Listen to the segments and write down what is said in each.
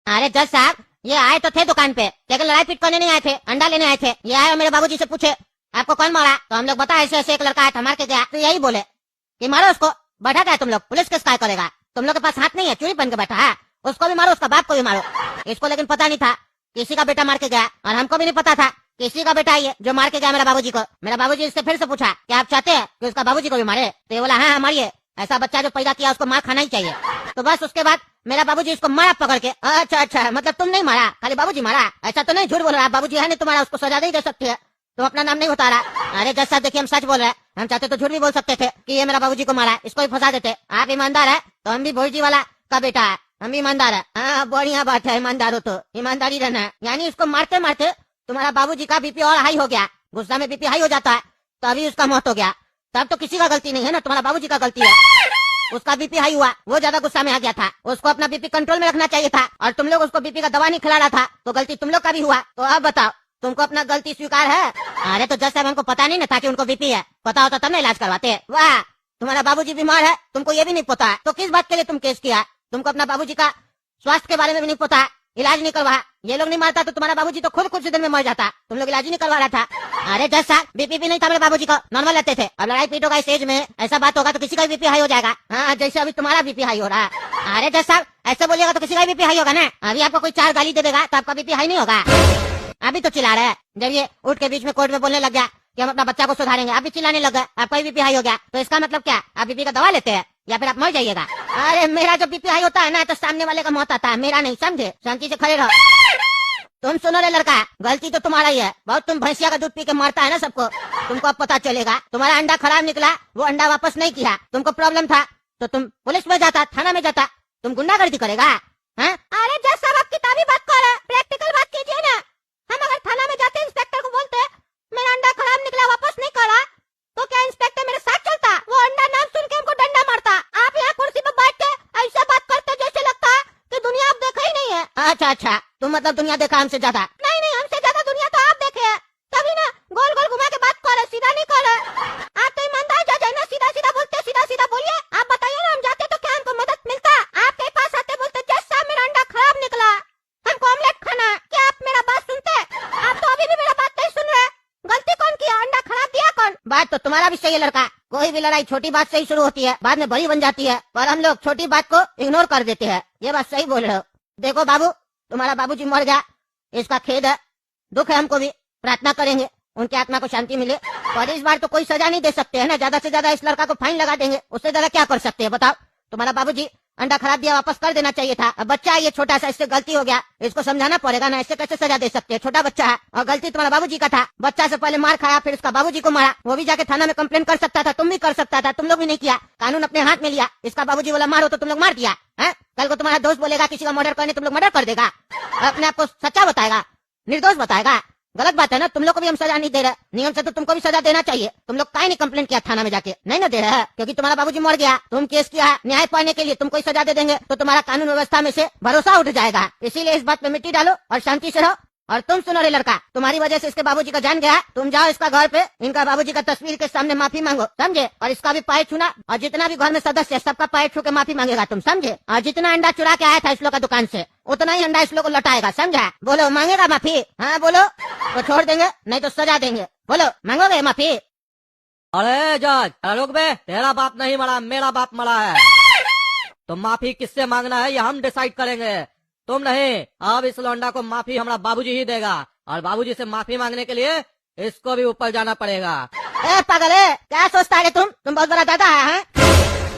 अरे जज साहब, ये आए तो थे दुकान पे, लेकिन लड़ाई पीट करने नहीं आए थे, अंडा लेने आए थे। ये आए और मेरे बाबूजी से पूछे आपको कौन मारा, तो हम लोग बताया ऐसे ऐसे एक लड़का आया था मार के गया, तो यही बोले कि मारो उसको। बैठा क्या तुम लोग, पुलिस केस काय करेगा? तुम लोग के पास हाथ नहीं है, चूड़ी पहन के बैठा है। उसको भी मारो, उसका बाप को भी मारो। इसको लेकिन पता नहीं था किसी का बेटा मार के गया, और हमको भी नहीं पता था किसी का बेटा ये जो मार के गया मेरा बाबूजी को। मेरा बाबूजी इससे फिर से पूछा कि आप चाहते हैं कि उसका बाबूजी को भी मारे? तो ये बोला हाँ मारिए, ऐसा बच्चा जो पैदा किया उसको मार खाना ही चाहिए। तो बस उसके बाद मेरा बाबूजी इसको मारा पकड़ के। अच्छा अच्छा, मतलब तुम नहीं मारा, खाली बाबूजी मारा? ऐसा तो नहीं, झूठ बोल रहा है, बाबूजी है नहीं तुम्हारा, उसको सजा नहीं दे सकती है, तुम अपना नाम नहीं बता रहा। अरे जज साहब देखिए, हम सच बोल रहे हैं, हम चाहते तो झूठ भी बोल सकते थे कि ये मेरा बाबूजी को मारा, इसको भी फंसा देते। आप ईमानदार है तो हम भी भोजी वाला का बेटा है, हम भी ईमानदार है। हाँ बढ़िया बात है, ईमानदार हो तो ईमानदारी रहना है। यानी इसको मारते मारते तुम्हारा बाबूजी का बीपी और हाई हो गया, गुस्सा में बीपी हाई हो जाता है, तभी उसका मौत हो गया। तब तो किसी का गलती नहीं है ना, तुम्हारा बाबूजी का गलती है। उसका बीपी हाई हुआ, वो ज्यादा गुस्सा में आ गया था, उसको अपना बीपी कंट्रोल में रखना चाहिए था, और तुम लोग उसको बीपी का दवा नहीं खिला रहा था, तो गलती तुम लोग का भी हुआ। तो अब बताओ, तुमको अपना गलती स्वीकार है? अरे तो जज साहब हमको पता नहीं ना था कि उनको बीपी है, पता होता तब ना इलाज करवाते। वाह, तुम्हारा बाबूजी बीमार है, तुमको ये भी नहीं पता है, तो किस बात के लिए तुम केस किया? तुमको अपना बाबूजी का स्वास्थ्य के बारे में भी नहीं पता है, इलाज नहीं करवाया। ये लोग नहीं मारता तो तुम्हारा बाबूजी तो खुद कुछ दिन में मर जाता, तुम लोग इलाज ही नहीं करवा रहा था। अरे जज साहब, बीपी भी नहीं था मेरे बाबूजी को, नॉर्मल रहते थे। अब लड़ाई पीट होगा स्टेज में, ऐसा बात होगा तो किसी का बीपी हाई हो जाएगा। हाँ, जैसे अभी तुम्हारा बीपी हाई हो रहा है। अरे जज साहब, ऐसे बोलिएगा तो किसी का बीपी हाई होगा ना। अभी आपको कोई 4 गाली दे देगा तो आपका बीपी हाई नहीं होगा। अभी तो चिल्ला रहे हैं, जब ये उठ के बीच में कोर्ट में बोलने लग गया कि हम अपना बच्चा को सुधारेंगे, आप भी चिल्लाने लग गए, आपका भी बीपी हाई हो गया। तो इसका मतलब क्या, आप बीपी का दवा लेते हैं या फिर आप मर जाइएगा? अरे मेरा जो बीपी हाई होता है ना, तो सामने वाले का मौत आता है, मेरा नहीं, समझे? शांति से खड़े रहो। तुम सुनो रे लड़का, गलती तो तुम्हारा ही है, बहुत तुम भैंसिया का दूध पी के मारता है ना सबको। तुमको अब पता चलेगा, तुम्हारा अंडा खराब निकला, वो अंडा वापस नहीं किया, तुमको प्रॉब्लम था तो तुम पुलिस में जाता, थाना में जाता, तुम गुंडागर्दी करेगा? अरे जज साहब, आप किताबी बात कर रहे हैं, प्रैक्टिकल बात कीजिए ना। हम अगर थाना में जाते, इंस्पेक्टर को बोलते मेरा अंडा खराब निकला, वापस नहीं करा, तो क्या इंस्पेक्टर मेरे साथ चलता? वो अंडा नाम सुन के हमको डंडा मारता। आप यहाँ कुर्सी पर बैठ के ऐसा बात करते जैसे लगता है कि दुनिया आप देखा ही नहीं है। अच्छा अच्छा, तुम मतलब दुनिया देखा हमसे ज्यादा? नहीं नहीं, हमसे ज्यादा दुनिया तो आप देखे है, तभी ना गोल गोल घुमा के बात कर रहे, सीधा नहीं कर रहे। आप तो ईमानदार जज है ना, सीधा सीधा बोलते, सीधा सीधा बोलिए। आप बताइए ना, हम जाते तो क्या हमको मदद मिलता? आपके पास आते बोलते जज साहब मेरा अंडा खराब निकला, हमको ऑमलेट खाना है। क्या आप मेरा बात सुनते? आप तो अभी भी मेरा बात नहीं सुन रहे। गलती कौन किया, अंडा खराब दिया कौन? बात तो तुम्हारा भी सही है लड़का, कोई भी लड़ाई छोटी बात से ही शुरू होती है, बाद में बड़ी बन जाती है, पर हम लोग छोटी बात को इग्नोर कर देते हैं। ये बात सही बोल रहे हो। देखो बाबू, तुम्हारा बाबूजी मर गया, इसका खेद है, दुख है, हमको भी। प्रार्थना करेंगे उनकी आत्मा को शांति मिले, पर इस बार तो कोई सजा नहीं दे सकते है ना, ज्यादा से ज्यादा इस लड़का को फाइन लगा देंगे, उससे ज्यादा क्या कर सकते हैं बताओ? तुम्हारा बाबूजी अंडा खराब दिया, वापस कर देना चाहिए था। अब बच्चा है ये छोटा सा, इससे गलती हो गया, इसको समझाना पड़ेगा ना, इससे कैसे सजा दे सकते हैं? छोटा बच्चा है और गलती तुम्हारा बाबूजी का था। बच्चा से पहले मार खाया, फिर उसका बाबूजी को मारा, वो भी जाके थाना में कंप्लेन कर सकता था, तुम भी कर सकता था, तुम लोग भी नहीं किया, कानून अपने हाथ में लिया। इसका बाबूजी बोला मारो तो तुम लोग मार दिया है। कल को तुम्हारा दोस्त बोलेगा किसी का मर्डर करने, तुम लोग मर्डर कर देगा, अपने आप को सच्चा बताएगा, निर्दोष बताएगा। गलत बात है ना, तुम लोग को भी हम सजा नहीं दे रहे, नियम से तो तुमको भी सजा देना चाहिए। तुम लोग काहे नहीं कंप्लेन किया थाना में जाके? नहीं ना दे रहे हैं, क्योंकि तुम्हारा बाबूजी मर गया, तुम केस किया है, न्याय पाने के लिए तुम कोई सजा दे देंगे तो तुम्हारा कानून व्यवस्था में से भरोसा उठ जाएगा। इसीलिए इस बात पे मिट्टी डालो और शांति से रहो। और तुम सुनो रे लड़का, तुम्हारी वजह से इसके बाबूजी का जान गया, तुम जाओ इसका घर पे, इनका बाबूजी का तस्वीर के सामने माफी मांगो, समझे? और इसका भी पैर छूना, और जितना भी घर में सदस्य है सबका पैर छू के माफी मांगेगा, तुम समझे? और जितना अंडा चुरा के आया था इस लोग का दुकान से, उतना ही अंडा इस लोग को लौटाएगा, समझा? बोलो मांगेगा माफी? हाँ बोलो, तो छोड़ देंगे, नहीं तो सजा देंगे। बोलो मांगोगे माफी? अरे जज, रुक बे, तेरा बाप नहीं मरा, मेरा बाप मरा है। तो माफी किससे मांगना है ये हम डिसाइड करेंगे, तुम नहीं। अब इस लौंडा को माफी हमारा बाबूजी ही देगा, और बाबूजी से माफी मांगने के लिए इसको भी ऊपर जाना पड़ेगा। ए पागल है, क्या सोचता है तुम बहुत बड़ा दादा है?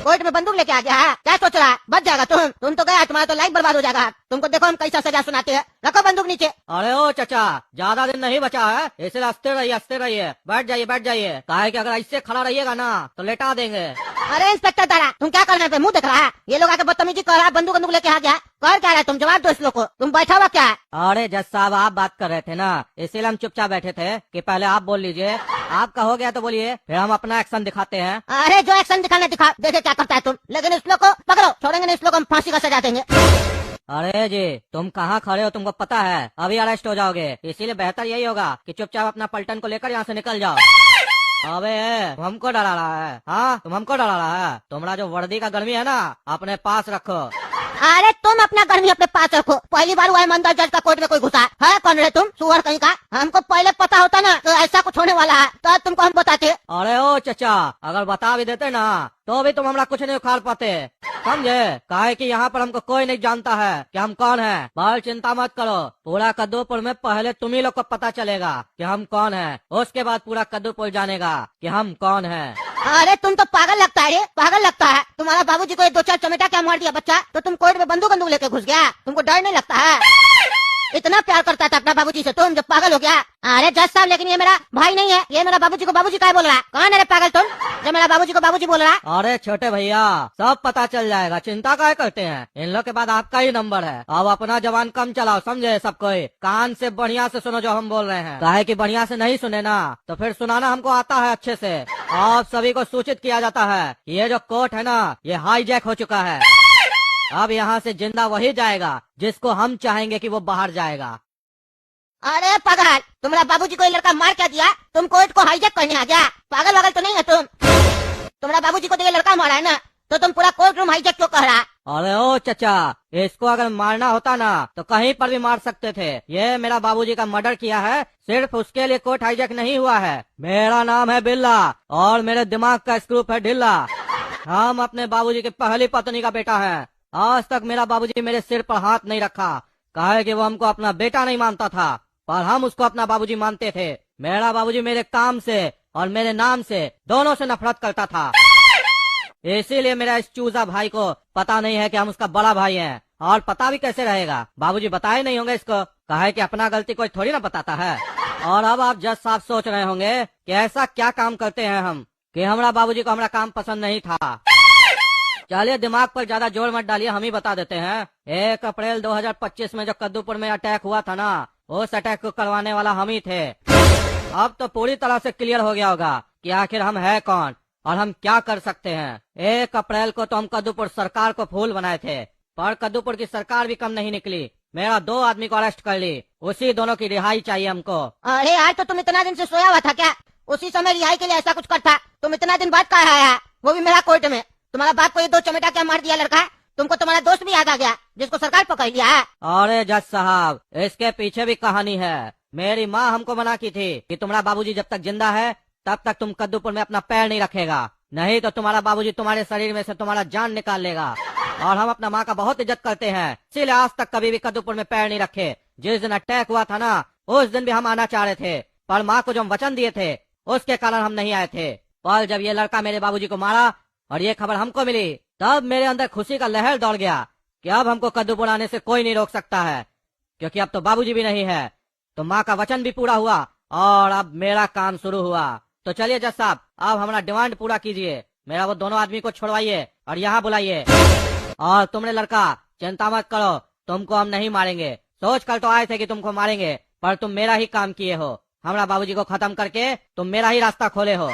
कोर्ट में बंदूक लेके आ गया है, क्या सोच रहा है? बच जाएगा तुम तो गया, तुम्हारा तो लाइफ बर्बाद हो जाएगा। तुमको देखो हम कैसा सजा सुनाते हैं, रखो बंदूक नीचे। अरे ओ चचा, ज्यादा दिन नहीं बचा है, इसलिए हंसते रहिए, बैठ जाइए। काहे कि अगर ऐसे खड़ा रहिएगा ना तो लेटा देंगे। अरे इंस्पेक्टर दादा, तुम क्या करने पे मुंह देख रहा है? ये लोग आके बदतमीजी कर रहा है, बंदूक लेके आ गया, कर क्या रहा है? तुम जवाब दो इस लोग को, तुम बैठा हुआ क्या है? अरे जज साहब, आप बात कर रहे थे ना, इसीलिए हम चुपचाप बैठे थे कि पहले आप बोल लीजिए, आपका हो गया तो बोलिए, फिर हम अपना एक्शन दिखाते हैं। अरे जो एक्शन दिखाना दिखा, देखे क्या करता है तुम, लेकिन इस लोग को पकड़ो, छोड़ेंगे नहीं इस लोग को, हम फांसी का सजा देंगे। अरे जी, तुम कहाँ खड़े हो, तुमको पता है अभी अरेस्ट हो जाओगे, इसीलिए बेहतर यही होगा कि चुपचाप अपना पलटन को लेकर यहाँ से निकल जाओ। अबे तुम हमको डरा रहा है? हाँ, तुम हमको डरा रहा है? तुम्हारा जो वर्दी का गर्मी है ना, अपने पास रखो। अरे तुम अपना गर्मी अपने पास रखो। पहली बार हुआ है मंदिर जज का कोर्ट में कोई घुसा है? कौन रहे तुम, सुअर कहीं का? हमको पहले पता होता ना तो ऐसा कुछ होने वाला है तो तुमको हम बताते। अरे ओ चचा, अगर बता भी देते ना तो भी तुम हमरा कुछ नहीं उखाड़ पाते, समझे? काहे कि यहाँ पर हमको कोई नहीं जानता है कि हम कौन हैं। बाल चिंता मत करो, पूरा कद्दूपुर में पहले तुम ही लोग को पता चलेगा कि हम कौन हैं, उसके बाद पूरा कद्दूपुर जानेगा कि हम कौन हैं। अरे तुम तो पागल लगता है रे, पागल लगता है। तुम्हारा बाबूजी को 2-4 चमेटा क्या मार दिया बच्चा तो तुम कोर्ट में बंदूक लेके घुस गया? तुमको डर नहीं लगता है? इतना प्यार करता था अपना बाबूजी से तुम, जब पागल हो गया। अरे जज साहब, लेकिन ये मेरा भाई नहीं है, ये मेरा बाबूजी को बाबूजी क्या बोल रहा है? कौन है रे पागल तुम जो मेरा बाबूजी को बाबूजी बोल रहा है? अरे छोटे भैया, सब पता चल जाएगा, चिंता काहे करते हैं? इन लोग के बाद आपका ही नंबर है। अब अपना जवान कम चलाओ, समझे? सब कोई कान से बढ़िया से सुनो जो हम बोल रहे हैं। काहे कि बढ़िया से नहीं सुने ना तो फिर सुनाना हमको आता है अच्छे से। आप सभी को सूचित किया जाता है ये जो कोर्ट है ना, ये हाईजैक हो चुका है। अब यहाँ से जिंदा वही जाएगा जिसको हम चाहेंगे कि वो बाहर जाएगा। अरे पागल, तुम्हारा बाबूजी को ये लड़का मार क्या दिया? तुम कोर्ट को हाईजैक करने आ गया? पागल वागल तो नहीं है तुम? तुम्हारा बाबूजी को तो ये लड़का मारा है ना, तो तुम पूरा कोर्ट रूम हाईजैक क्यों कर रहा? अरे ओ चचा, इसको अगर मारना होता ना तो कहीं पर भी मार सकते थे। ये मेरा बाबूजी का मर्डर किया है, सिर्फ उसके लिए कोर्ट हाईजैक नहीं हुआ है। मेरा नाम है बिल्ला और मेरे दिमाग का स्क्रू है ढिल्ला। हम अपने बाबूजी की पहली पत्नी का बेटा है। आज तक मेरा बाबूजी मेरे सिर पर हाथ नहीं रखा, काहे कि वो हमको अपना बेटा नहीं मानता था, पर हम उसको अपना बाबूजी मानते थे। मेरा बाबूजी मेरे काम से और मेरे नाम से दोनों से नफरत करता था। इसीलिए मेरा इस चूजा भाई को पता नहीं है कि हम उसका बड़ा भाई हैं। और पता भी कैसे रहेगा, बाबूजी बताए नहीं होंगे इसको, काहे कि अपना गलती कोई थोड़ी ना बताता है। और अब आप जज साहब सोच रहे होंगे कि ऐसा क्या काम करते हैं हम कि हमारा बाबूजी को हमारा काम पसंद नहीं था। चलिए दिमाग पर ज्यादा जोर मत डालिए, हम ही बता देते हैं। 1 अप्रैल 2025 में जो कद्दूपुर में अटैक हुआ था ना, उस अटैक को करवाने वाला हम ही थे। अब तो पूरी तरह से क्लियर हो गया होगा कि आखिर हम है कौन और हम क्या कर सकते हैं। 1 अप्रैल को तो हम कद्दूपुर सरकार को फूल बनाए थे, पर कद्दूपुर की सरकार भी कम नहीं निकली। मेरा 2 आदमी को अरेस्ट कर ली, उसी दोनों की रिहाई चाहिए हमको। अरे यार, तो तुम इतना दिन से सोया हुआ था क्या? उसी समय रिहाई के लिए ऐसा कुछ करता? तुम इतना दिन बाद कहाँ आया, वो भी मेरा कोर्ट में? तुम्हारा बाप को ये 2 चमेटा क्या मार दिया लड़का? तुमको तुम्हारा दोस्त भी याद आ गया जिसको सरकार पकड़ लिया है? अरे जज साहब, इसके पीछे भी कहानी है। मेरी माँ हमको मना की थी कि तुम्हारा बाबूजी जब तक जिंदा है तब तक तुम कद्दूपुर में अपना पैर नहीं रखेगा, नहीं तो तुम्हारा बाबूजी तुम्हारे शरीर में से तुम्हारा जान निकाल लेगा। और हम अपना माँ का बहुत इज्जत करते हैं, इसीलिए आज तक कभी भी कद्दूपुर में पैर नहीं रखे। जिस दिन अटैक हुआ था ना, उस दिन भी हम आना चाह रहे थे, पर माँ को जो हम वचन दिए थे उसके कारण हम नहीं आए थे। पर जब ये लड़का मेरे बाबूजी को मारा और ये खबर हमको मिली, तब मेरे अंदर खुशी का लहर दौड़ गया कि अब हमको कद्दूपुर आने से कोई नहीं रोक सकता है, क्योंकि अब तो बाबूजी भी नहीं है, तो माँ का वचन भी पूरा हुआ और अब मेरा काम शुरू हुआ। तो चलिए जज साहब, अब हमारा डिमांड पूरा कीजिए। मेरा वो दोनों आदमी को छोड़वाइए और यहाँ बुलाइए। और तुमने लड़का, चिंता मत करो, तुमको हम नहीं मारेंगे। सोच कर तो आए थे कि तुमको मारेंगे, पर तुम मेरा ही काम किए हो। हमारा बाबूजी को खत्म करके तुम मेरा ही रास्ता खोले हो,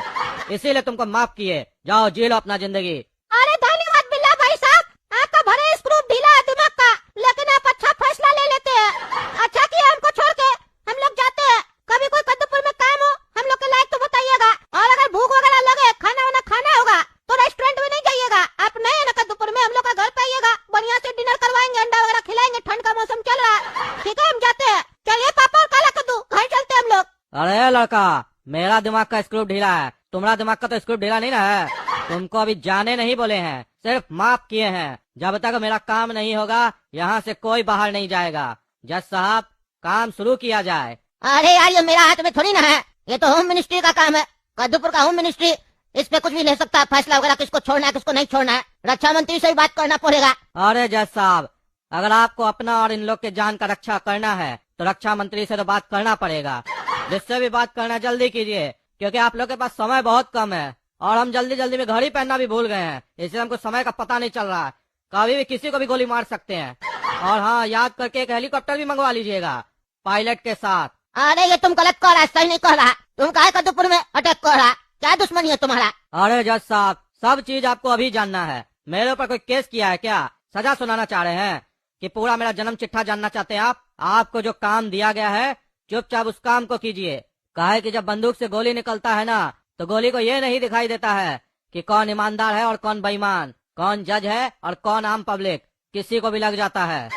इसीलिए तुमको माफ किए। जाओ जी लो अपना जिंदगी। अरे धन्यवाद बिल्ला भाई साहब, आपका भरे स्क्रू ढीला है दिमाग का, लेकिन आप अच्छा फैसला ले लेते हैं। अच्छा किया हमको छोड़ के, हम लोग जाते हैं। कभी कोई कद्दूपुर में काम हो हम लोग के लायक तो बताइएगा, और अगर भूख वगैरह लगे, खाना वाना खाना होगा तो रेस्टोरेंट में नहीं जाइएगा। आप नए हैं ना कद्दूपुर में, हम लोग का घर पे आइएगा, बढ़िया से डिनर करवाएंगे, अंडा वगैरह खिलाएंगे, ठंड का मौसम चल रहा है। ठीक है, हम जाते हैं। चलिए पापा और काला कद्दू, घर चलते हैं हम लोग। अरे लड़का, मेरा दिमाग का स्क्रू ढीला है, तुम्हारा दिमाग का तो स्क्रू ढीला नहीं ना है। तुमको अभी जाने नहीं बोले हैं, सिर्फ माफ किए हैं। जब तक मेरा काम नहीं होगा यहाँ से कोई बाहर नहीं जाएगा। जज साहब, काम शुरू किया जाए। अरे यार, ये मेरा हाथ में थोड़ी ना है, ये तो होम मिनिस्ट्री का काम है, कद्दूपुर का होम मिनिस्ट्री। इस पे कुछ भी ले सकता है फैसला वगैरह, किसको छोड़ना है किसको नहीं छोड़ना है। रक्षा मंत्री से भी बात करना पड़ेगा। अरे जज साहब, अगर आपको अपना और इन लोग के जान का रक्षा करना है तो रक्षा मंत्री से तो बात करना पड़ेगा। जिससे भी बात करना जल्दी कीजिए, क्योंकि आप लोग के पास समय बहुत कम है और हम जल्दी जल्दी में घड़ी पहनना भी भूल गए हैं, इसलिए हमको समय का पता नहीं चल रहा है। कभी भी किसी को भी गोली मार सकते हैं। और हाँ, याद करके एक हेलीकॉप्टर भी मंगवा लीजिएगा पायलट के साथ। अरे ये तुम गलत कह रहा है, सही नहीं कह रहा। तुम काहे कद्दूपुर में अटैक कर रहा? क्या दुश्मनी है तुम्हारा? अरे जज साहब, सब चीज आपको अभी जानना है। मेरे ऊपर कोई केस किया है क्या? सजा सुनाना चाह रहे हैं कि पूरा मेरा जन्म चिट्ठा जानना चाहते हैं आप? आपको जो काम दिया गया है चुपचाप उस काम को कीजिए। काहे कि जब बंदूक से गोली निकलता है ना, तो गोली को ये नहीं दिखाई देता है कि कौन ईमानदार है और कौन बेईमान, कौन जज है और कौन आम पब्लिक। किसी को भी लग जाता है,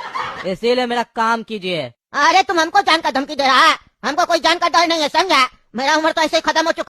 इसीलिए मेरा काम कीजिए। अरे तुम हमको जान का धमकी दे रहा है? हमको कोई जान का डर नहीं है, समझा? मेरा उम्र तो ऐसे ही खत्म हो चुका।